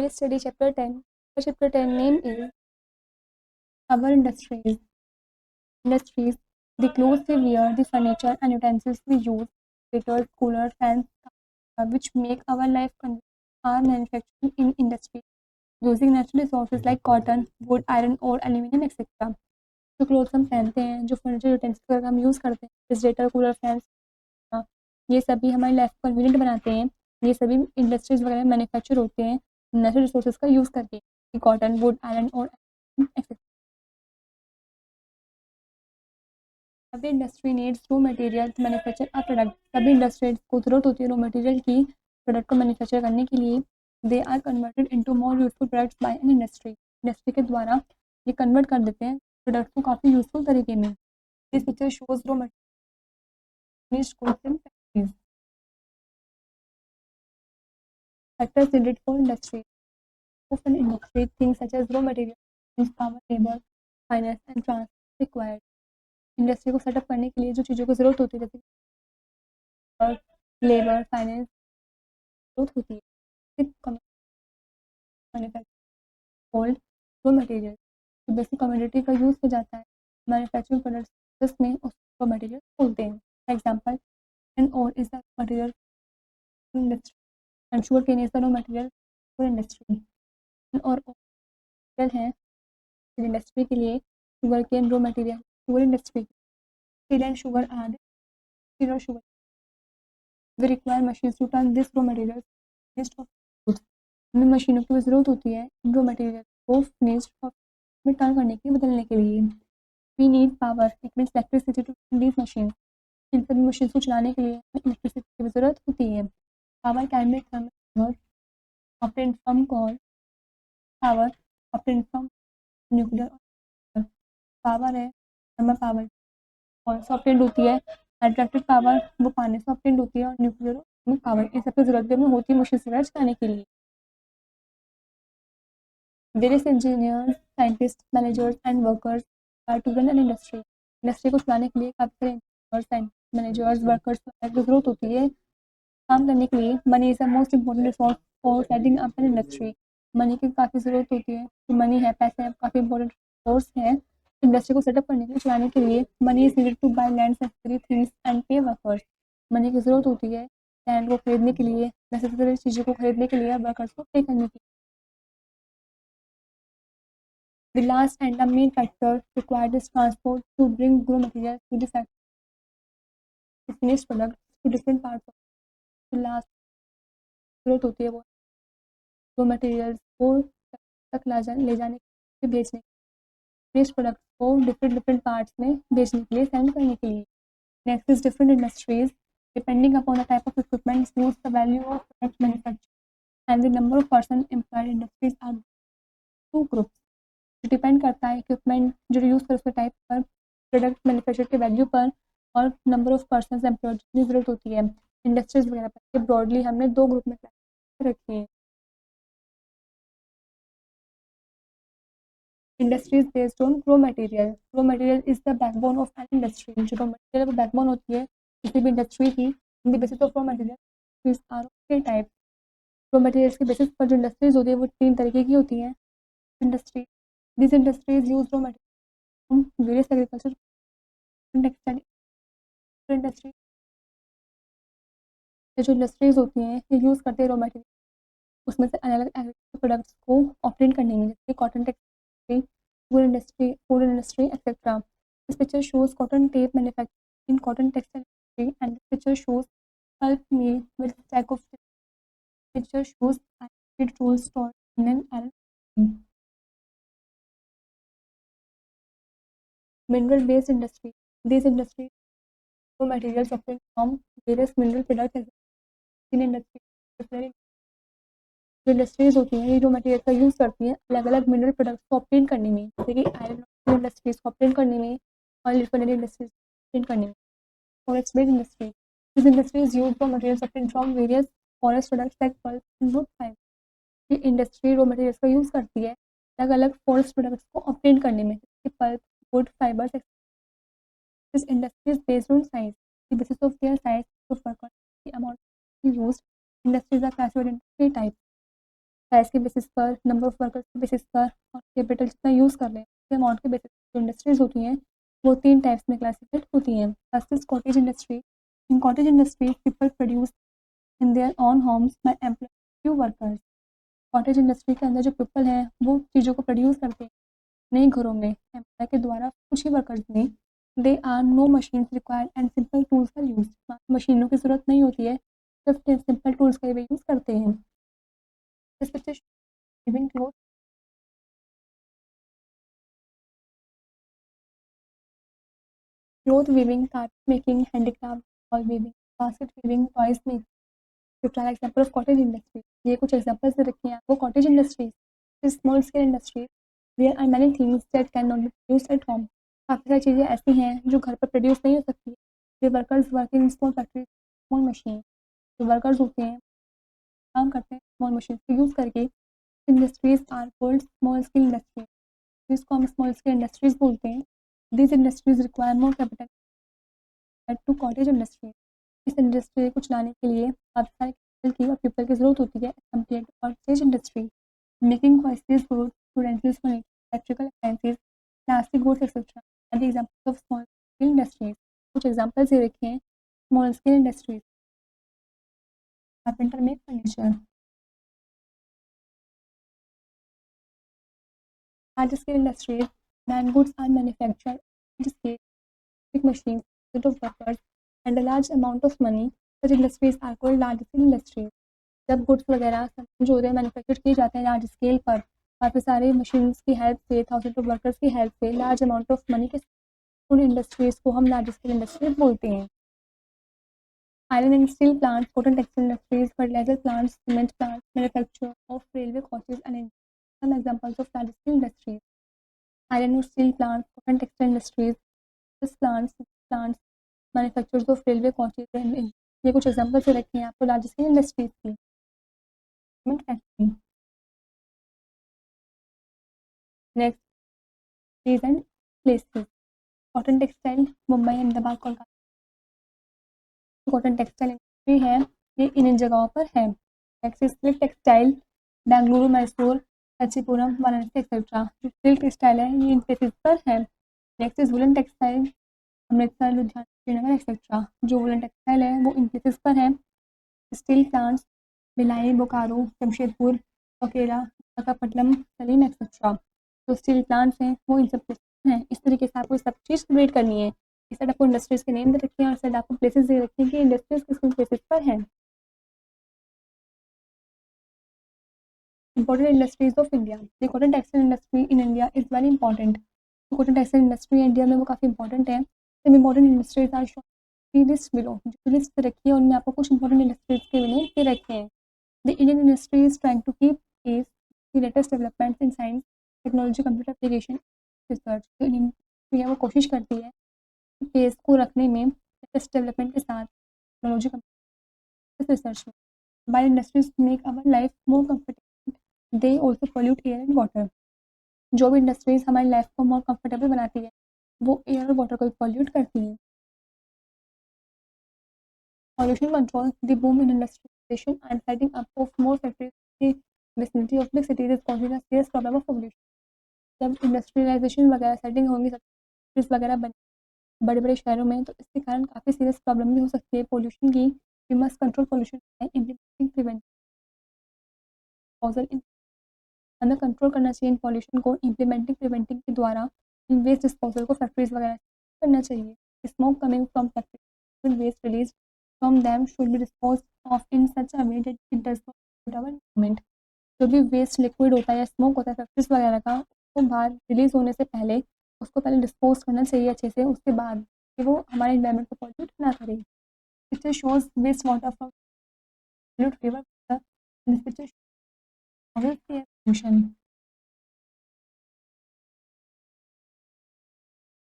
Let's study chapter 10. Chapter 10 name is Our Industries. Industries, the clothes we wear, the furniture and utensils we use, heaters, coolers, fans, which make our life convenient, are manufactured in industry using natural resources like cotton, wood, iron ore, aluminum, etc. जो clothes हम पहनते हैं, जो furniture utensils हम use करते हैं, refrigerator, cooler, fans, ये सभी हमारी लाइफ को कन्वीनियंट बनाते हैं। ये सभी इंडस्ट्रीज वगैरह मैन्युफैक्चर होते हैं नेचुरल रिसोर्सेज का यूज़ करके, कॉटन, वुड, आयरन और एक्सेट्रा। सभी industry needs raw material to manufacture a product. सभी इंडस्ट्रीज को ज़रूरत होती है रॉ मटेरियल की प्रोडक्ट को मैन्युफैक्चर करने के लिए। They are converted into more useful products by an industry. Industry के द्वारा ये कन्वर्ट कर देते हैं प्रोडक्ट को काफ़ी यूजफुल तरीके में। This picture shows raw material goods in factories. Factors needed for industry. Often industry things such as raw material, power, labor, finance and transport required. Industry को सेटअप करने के लिए जो चीज़ों की ज़रूरत होती है, जैसे लेबर, फाइनेंस जरूरत होती है। मैन्युफैक्चर रॉ मटेरियल, तो बेसिक कमोडिटी का यूज़ किया जाता है मैन्युफैक्चरिंग प्रोडक्ट्स में उस रॉ मटेरियल बोलते हैं। फॉर एग्जांपल, एंड और is the material industry and sugar cane is the raw material for industry. और है इंडस्ट्री के लिए sugar cane raw material, sugar industry, steel and sugar आदि, स्टील और sugar. We require machines to turn this raw material list of goods. हमें मशीनों की ज़रूरत होती है इन रॉ मटेरियल को फिनिश्ड में टर्न करने के लिए, बदलने के लिए। We need power, it means electricity to turn these machine. इन सभी मशीन को चलाने के लिए हमें इलेक्ट्रिसिटी की ज़रूरत होती है। Power can be thermal obtained from coal, power obtained from nuclear. Power है थर्मल पावर, कौन से ऑप्टेंड होती है, हाइड्रोइलेक्ट्रिक पावर वो पानी से ऑप्टेंड होती है, और न्यूक्लियर पावर इन सबकी जरूरत भी हमें होती है मशीन वगैरह चलाने के लिए। Various engineers, scientist, managers and workers are to run an industry. Industry को चलाने के लिए काफ़ी सारे इंजीनियर्स, मैनेजर्स, वर्कर्स की जरूरत होती है काम करने के लिए। Money is the most important resource for setting up an industry. Money की काफ़ी ज़रूरत होती है, तो मनी है, पैसे हैं, काफ़ी इंपॉर्टेंट सोर्स है इंडस्ट्री को सेटअप करने के लिए, चलाने के लिए। Money is needed to buy land, necessary things and pay workers. Money की ज़रूरत होती है लैंड को खरीदने के लिए, नेसेसरी चीज़ों को खरीदने के लिए, वर्कर्स को पे करने के लिए। The last and the main factor required is transport to bring raw materials to the factory, the finished product to different parts of the last जरूरत होती है वो रॉ मटेरियल्स को तक ले जाने के लिए, भेजने, फिनिश प्रोडक्ट्स को डिफरेंट डिफरेंट पार्ट्स में भेजने के लिए, सेंड करने के लिए। Next is different industries depending upon the type of equipment use, the value of product manufacture and the number of person employed. Industries are two groups. Depend करता है equipment जो यूज़ कर उसके टाइप पर, product manufacture के value पर, और number of person employed जितनी ज़रूरत होती है इंडस्ट्रीज वगैरह पर। ब्रॉडली हमने दो ग्रुप में रखी है। Industries based on raw material. Raw material is the backbone of an industry. जो रॉ मटेरियल वो बैकबोन होती है किसी भी इंडस्ट्री की। In the basis of raw material are three type. Raw materials के बेसिस पर जो इंडस्ट्रीज होती है वो तीन तरीके की होती हैं। Industry, this industries use raw material various agriculture, textile industry. जो इंडस्ट्रीज होती हैं ये यूज़ करते हैं रॉ मटेरियल, उसमें से अलग अलग एग्रीकल्चर प्रोडक्ट्स को ऑप्टेन करने में, जैसे cotton textile, food industry, etc. This picture shows cotton tape manufacturing in cotton textile industry, and this picture shows pulp mill with stack of picture shows iron tools stored in an iron. Mineral based industry. These industries raw materials obtained from various mineral products in industry। जो industries होती हैं ये raw material का use करती हैं अलग अलग mineral products को ऑप्टेन करने में, जैसे कि आयरन इंडस्ट्रीज को ऑप्टेन करने में, ऑयल रिफाइनरी इंडस्ट्रीज ऑप्टेन करने में। Forest based industry, this industries use raw materials obtain from various forest products like pulp and wood fibre. ये इंडस्ट्री रॉ मटेरियल्स का यूज़ करती है अलग अलग फॉरेस्ट प्रोडक्ट्स को ऑप्टेन करने में, जैसे pulp, wood fibres. This industry is based on size, the basis of their size to work on the amount used. Industries are classified into three types. Size के basis पर, number of workers के basis पर और capital जितना use कर रहे हैं उसके अमाउंट के बेसिस पर जो इंडस्ट्रीज़ होती हैं वो 3 टाइप्स में क्लासिफाइड होती हैं। First is cottage industry. In cottage industry people produce in their own homes by employing few workers. Cottage industry के अंदर जो पीपल हैं वो चीज़ों को प्रोड्यूस करते हैं नए घरों में एम्प्लॉय के द्वारा कुछ ही वर्कर्स में। They are no machines required and simple tools are use. मशीनों की ज़रूरत नहीं होती है, सिर्फ सिंपल टूल्स का वे यूज़ करते हैं। इस picture living cloth cloth weaving, carpet making, handicraft, wall weaving, basket weaving, toys making, which are example of cottage industry। ये कुछ एग्जांपल्स दे रखे हैं आपको cottage industries. Small scale industries there are many things that can not be produced at home. काफ़ी सारी चीज़ें ऐसी हैं जो घर पर प्रोड्यूस नहीं हो सकती। The workers working in small factories small machine. जो वर्कर्स होते हैं काम करते हैं स्मॉल मशीन को यूज़ करके। Industries are called small scale industries, जिसको हम स्मॉल स्केल इंडस्ट्रीज बोलते हैं। This industries require more capital to cottage industry. इस इंडस्ट्री को चलाने के लिए काफ़ी सारे कैपिटल की और पीपल की ज़रूरत होती है compare to cottage industry. Making process goods, utensils furniture, electrical appliances, plastic goods etcetera are the examples of small scale industries. कुछ एग्जांपल्स ये रखे हैं small scale industries. Carpenter make furniture. Large scale industries man goods are manufactured large scale big machines, set of workers and a large amount of money। such industries are called large scale industries। जब goods वगैरह सब जो होते हैं manufacture किए जाते हैं large scale पर काफ़ी सारे मशीन्स की हेल्प से, थाउजेंड ऑफ वर्कर्स की हेल्प से, लार्ज अमाउंट ऑफ मनी के उन इंडस्ट्रीज़ को हम लार्ज स्केल इंडस्ट्रीज बोलते हैं। Iron and steel plants, cotton textile industries, fertiliser plants, cement plants, manufacture of railway coaches and some examples of large scale industries। iron and steel plants, cotton textile industries, plants, manufacturers of railway coaches and ये कुछ examples से रखे हैं आपको large scale industries की। Cement factory. Next days and places. Cotton textile Mumbai, Ahmedabad, Kolkata. Cotton textile industry है ये इन जगहों पर है। Next silk textile Bengaluru, Mysore, Kanchipuram, Varanasi etcetera. जो सिल्क टेक्सटाइल है ये इन प्लेसेस पर है। Next is woollen textile Amritsar, Ludhiana, Srinagar etcetera. जो वुलन टेक्सटाइल है वो इन प्लेसेस पर है। स्टील प्लांट्स भिलाई, बोकारो, जमशेदपुर, अकेला, विशाखापट्टनम, सलीम एक्सेट्रा। जो स्टील प्लांट्स हैं वो इन सब प्लेसेस हैं। इस तरीके से आपको सब चीज़ रीड करनी है। इस साइड आपको इंडस्ट्रीज़ के नेम दे रखे हैं और साइड आपको प्लेसेस दे रखे हैं कि इंडस्ट्रीज़ किस किस प्लेसेस पर हैं। Important industries of India. The cotton textile industry in India is very important. Cotton textile industry India में वो काफ़ी इंपॉर्टेंट है। सब important industries are shown list below. जो लिस्ट रखी है उनमें आपको कुछ इंपॉर्टेंट इंडस्ट्रीज के नेम दे रखे हैं। The Indian industry is trying to keep pace the latest developments in science, technology, computer application, research. जो इंडियन इंडस्ट्री है वो कोशिश करती है पेस को रखने में लेटेस्ट डेवलपमेंट के साथ टेक्नोलॉजी, कंप्यूटर रिसर्च में। While industries make our life more comfortable, they also pollute air and water। जो भी इंडस्ट्रीज हमारी लाइफ को मोर कंफर्टेबल बनाती है वो एयर और वाटर को भी पॉल्यूट करती है। Pollution control the boom in industrialisation and setting up of more factories in the vicinity of big cities is causing a serious problem of pollution. जब इंडस्ट्रियलाइजेशन वगैरह सेटिंग होंगी, फैक्ट्रीज वगैरह बन बड़े बड़े शहरों में तो इसके कारण काफ़ी सीरियस प्रॉब्लम भी हो सकती है पोल्यूशन की। We must control pollution by implementing prevention. हमें कंट्रोल करना चाहिए इन पॉल्यूशन को इम्प्लीमेंटिंग प्रिवेंटिंग के द्वारा। इन वेस्ट डिस्पोजल को फैक्ट्रीज वगैरह से करना चाहिए। Smoke coming from factory waste release from them should be dispose of in such a way that it does not pollute our environment. जो भी वेस्ट लिक्विड होता है या स्मोक होता है फैक्ट्रीज वगैरह का, उसको बाहर रिलीज होने से पहले उसको पहले डिस्पोज करना चाहिए अच्छे से, उसके बाद कि वो हमारे एनवायरनमेंट को पॉल्यूट ना करे। Picture shows waste water from pollute river water. This picture shows air pollution.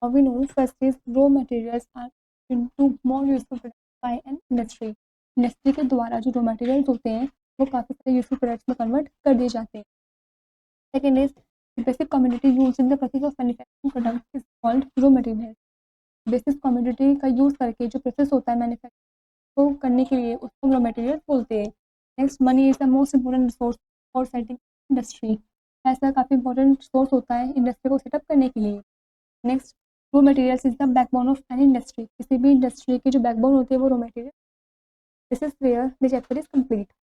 We know first is raw materials are into more useful products by an industry। Industry के द्वारा जो रॉ मटेरियल्स होते हैं वो काफ़ी सारे यूजफुल प्रोडक्ट्स में convert कर दिए जाते हैं। Second is basic community use in the process of manufacturing product is called raw material. Basic community का यूज़ करके जो प्रोसेस होता है मैन्युफैक्चरिंग को करने के लिए उसको रॉ मटेरियल बोलते हैं। Next money is the most important resource और सेटिंग इंडस्ट्री। ऐसा काफ़ी इंपॉर्टेंट सोर्स होता है इंडस्ट्री को सेटअप करने के लिए। Next, raw materials is the backbone of any industry. किसी भी इंडस्ट्री की जो बैकबोन होती है वो raw material. This is where the chapter is complete.